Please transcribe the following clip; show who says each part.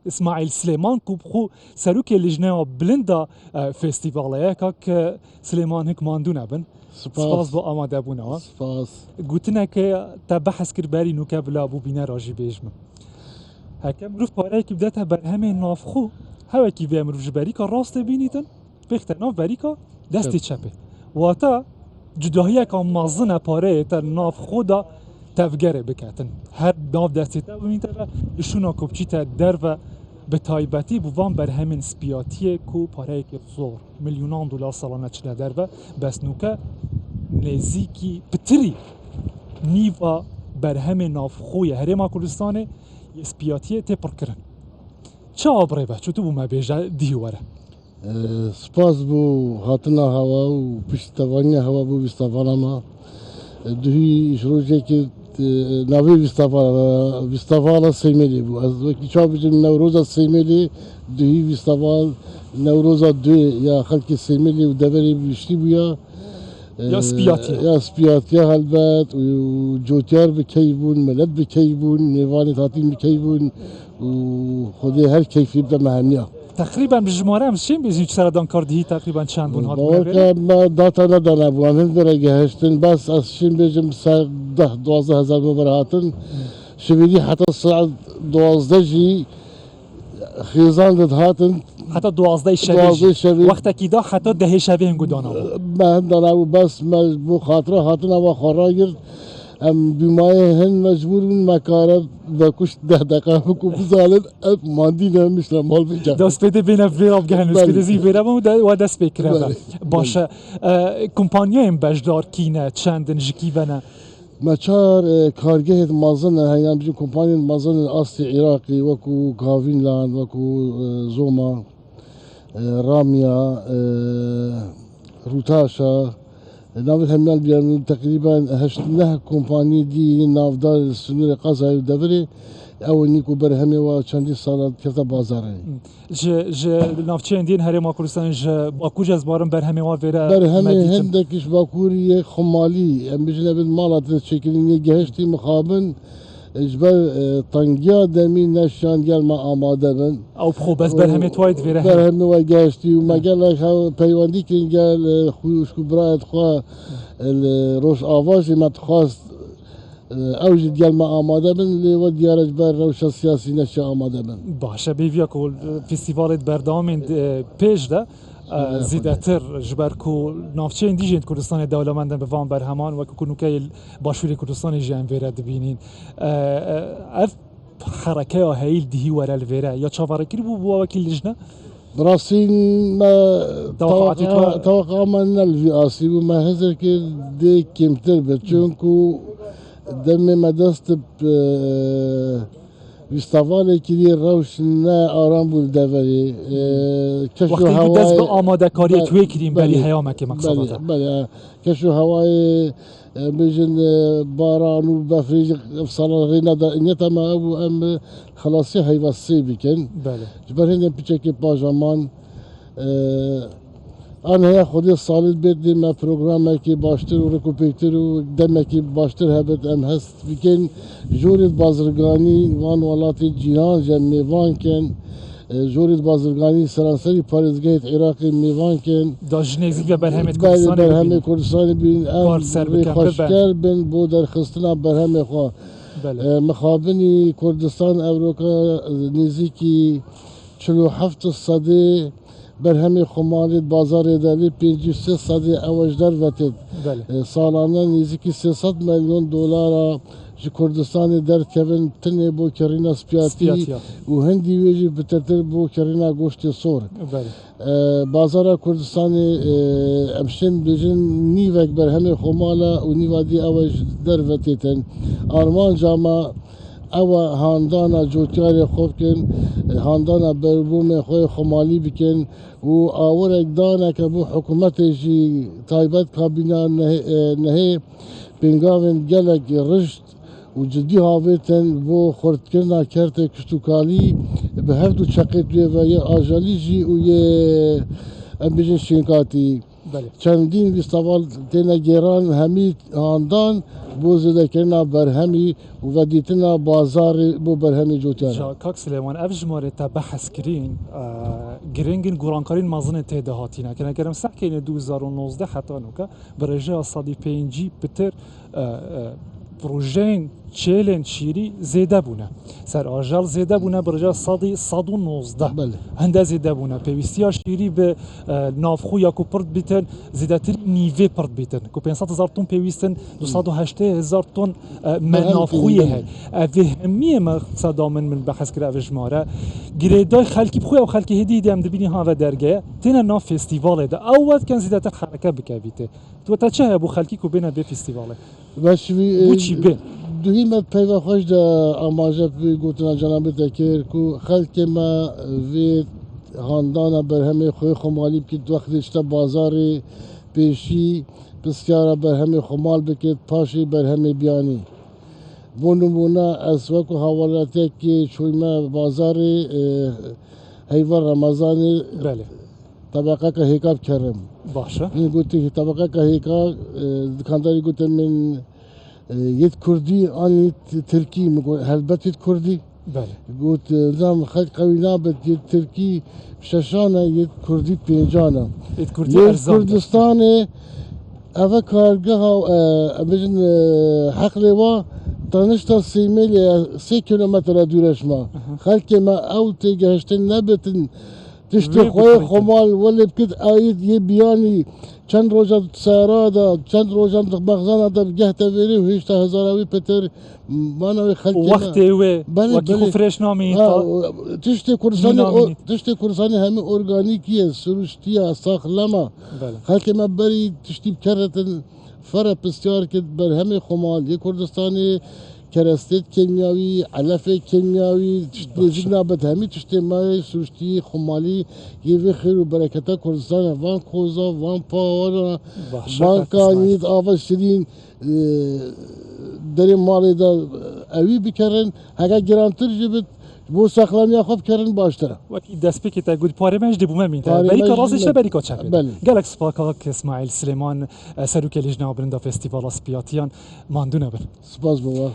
Speaker 1: اسماعیل سلیمان کو بخو سروک لجنه بلندا فستیواله که سلیمان هک ماندونه بن سپاس با آماده بونه
Speaker 2: سپاس
Speaker 1: گوتنه که تا بحث کر بری نوکه بلا بو بینه راجی بیجم هکم روف پاره که بدته بر همه نافخو هوا کی ویم روش بری که راست بینیتن بخت ناف بری که دستی چپه واتا جداهیه که مازنه پاره تا نافخو دا تفگره بکتن هر ناف دستی تا بینیتن شونا کبچی تا در و به تایبەتی بووان بەرهەمین سپیاتیە و پارەیەکی زۆر میلیۆنان دلار ساڵانە چنە دەربە بەسنوکە نێزیکی پتری نیڤە بەرهەمێ نافخۆیە هەرێما کوردستانê سپیاتیە تێپڕکردن چه ئابڕێ بە چوتو بوومە بێژە دیوەرە
Speaker 2: سپاس بۆ هاتنە هەوا و پشتیوانیە هەوا بۆ ویستافانەما دوی ڕۆژێکی ناوی ویستافالا سیملی بو از وقتی چا بجیم نوروزا سیملی دوی ویستافال نوروزا دوی یا خلک سیملی و دبری بیشتی بویا یا سپیاتیه هلبت و جوتیار بکی بون ملت بکی بون نیوانی تاتین بکی بون و خودی هر کیفی بده مهنیا
Speaker 1: تقریبا بجماره هم چیم بیزیم چه سردان کار دیهی تقریبا چند بون هات
Speaker 2: بونه بره؟ ما داتا ندانه بوان هند بره گهشتن بس از چیم بیجم 10-12 هزار ببره هاتن شویدی حتی ساعت 12 جی خیزان داد هاتن
Speaker 1: حتی 12 شبی وقتا کی دا حتی 10 شبی هنگو دانا
Speaker 2: من دانا و بس بو خاطره هاتن اما خورا گرد ام بیمایه هن مجبور من مکاره و کش 10 دقیقه کو بزالن اب ماندی نمیشتم مال بگم
Speaker 1: دست بده بینه ویراب گهن اسپیده زی ویراب و دست بکره باشه کمپانیا این بجدار کینه چندن جکی ونه
Speaker 2: مچار کارگه مازن هنگام بجیم کمپانی مازن اصلی عراقی وکو گاوینلاند وکو زوما رامیا روتاشا ناوی همیان بیان تقریبا 8 کمپانی دی نافدار سنور قضایی و دبری او نیکو بر همه و چندی سال کفتا بازاره
Speaker 1: ج نافچه اندین هرما کوردستان ج باکوج از بارم بر همه و ویرا
Speaker 2: بر همه هندکش باکوری خمالی ام بجنه بد مالات چکلینی گهشتی مخابن اجبر تنگیا دمی نشان گل ما آماده بن
Speaker 1: او بخو بس بر همه توید ویرا
Speaker 2: بر همه و گهشتی و مگل پیواندی کن گل خوش کو برایت خواه روش آوازی متخواست اوجد گل ما آماده بن لیو دیارج بر روش سیاسی نشه آماده بن
Speaker 1: باشه بیویا که فستیوالت بردامین پیش ده زیده تر جبر که نافچه این دیجین کردستان دولمندن به وان برهمان و که کنوکه باشوری کردستان جیان ویره دبینین اف حرکه ها هیل دیهی وره الویره یا چاواره کری بو وکیل لجنه؟
Speaker 2: براسين ما توقع من الفئاسي وما هذا كده كمتر بتشونكو دم مدست ویستافاله که دی روش نه آرام بود دوری
Speaker 1: کشو هوای دست به آماده کاری توی کردیم بلی حیامه که مقصده
Speaker 2: بله کشو هوای بجن باران و بفریج افصال رینا دا اینتا ما ابو ام خلاصی حیواسی بکن
Speaker 1: بله
Speaker 2: جبر هندم پیچه که پاجامان آنها خودی سالت بیدی ما پروگرامی که باشتر و رکوپیتر و دمی که باشتر هبت ام هست بکن جورید بازرگانی وان ولاتی جیهان جم میوان کن جورید بازرگانی سراسری پارێزگایت عێراقی میوان کن
Speaker 1: داژنێزی بە
Speaker 2: بەرهەمێ کوردستانی بین خۆشکار بن بۆ دەرخستنا بەرهەمێ خوا مخابنی کوردستان ئەوروکا نزیکی 47 سەدێ برهمی خمالی بازار دلی 53 سالی اوج در وتد سالانه نزدیکی 300 میلیون دلار ji Kurdistanê derkevin tinê bo kerîna spiyatî û hindî wê jî bi tetir bo kerîna goştê sor. Bazara Kurdistanê em şên bêjin nîvek berhemê xomala û nîva dî ew ji dervetê tin. Armanca me ew handana cotyarê xwe bikin, handana berbûmê xwe xemalî bikin û awirek daneke bo hikûmetê jî taybet kabîna nehê pêngavên gelek rijt û cidî havêtin bo xurtkirina kertê kuştûkalî bi her du çeqê tuyê ve yê ajalî jî û yê em bêjin şênkatî
Speaker 1: بله
Speaker 2: چندین فستیوال تینا گیران همی آندان بو زده کرنا برهمی و دیتنا بازار بو برهمی جوتیان
Speaker 1: جا کاک سلیمان اف جماره تا بحث کرین گرنگین گورانکارین مازن تیده هاتینا که نگرم سحکین 2019 حتی نوکا برجه صدی پینجی بتر پروژین چیلن شیری زیده بونه سر آجال زیده بونه برجه صدی 119
Speaker 2: بله
Speaker 1: هنده زیده بونه پیوستی شیری به نافخو یا کو پرد بیتن زیده تر نیوه پرد بیتن کو 500,000 تن پیوستن 280,000 تن نافخویه هی اوه همیه ما صدامن من بحث کرده اوه جماره گریدای خلکی بخوی او خلکی هدی هم دبینی ها و درگه تینا ناف فستیواله ده اول کن زیده تر حرکه بکه بیته تو تا چه ابو خلکی کو بینه به فستیواله بوچی بین
Speaker 2: دویمت پیوه خوش ده آماجه پی گوتنا جنابه تکر کو خلک ما وی خاندان برهمه خوی خمالی بکید وقتی شتا بازار پیشی بسیار برهمه خمال بکید پاشی برهمه بیانی بو نمونه از وکو حوالاته که چوی ما بازار هیوار رمضانی
Speaker 1: بله
Speaker 2: طبقه که حکاب کرم
Speaker 1: باشه
Speaker 2: این گوتی که طبقه که حکاب دکانداری گوته من يد كردي أنا تركي مقول هلبت يد كردي
Speaker 1: بله
Speaker 2: قلت نظام خلق قوي نابت يد تركي ششانة يد كردي بيجانا
Speaker 1: يد كردي أرزان
Speaker 2: كردستاني أفا كارقها بجن حقلي وا تنشتا سيميلي 6 كيلومتر دورش ما خلق ما أو تيجهشتن نبتن تشتی خوی خمال ولی بکت آید یه بیانی چند روزا سهرا دا چند روزا مخزن دا بگه تاویری و هیچ تا هزاراوی پتر مانوی خلکی
Speaker 1: وقتی وکی خفرش نامی
Speaker 2: تشتی کرسانی همه ارگانیکیه سروشتیه ساخلما خلکی ما بری تشتی بکرتن فرق بسیار که بر همه خمال یه کردستانی کرستت کیمیاوی، علف کیمیاوی، تشتی نابت همی تشتی مای سوشتی خمالی یه خیر و برکت کردستان وان کوزا وان پاورا وان کانید آواز شدین در مالی دا اوی بکرن اگر گرانتر جبت بو ساخلامی خوب کردن باشتره.
Speaker 1: وقتی دست پیکی تا گود پاره مجد بومه مینتر. بریکا رازش بریکا چپید. گلک سپاکا که اسماعیل سلیمان سروک لجنه برنده فستیوال اسپیاتیان ماندونه بر.
Speaker 2: سپاس بوا.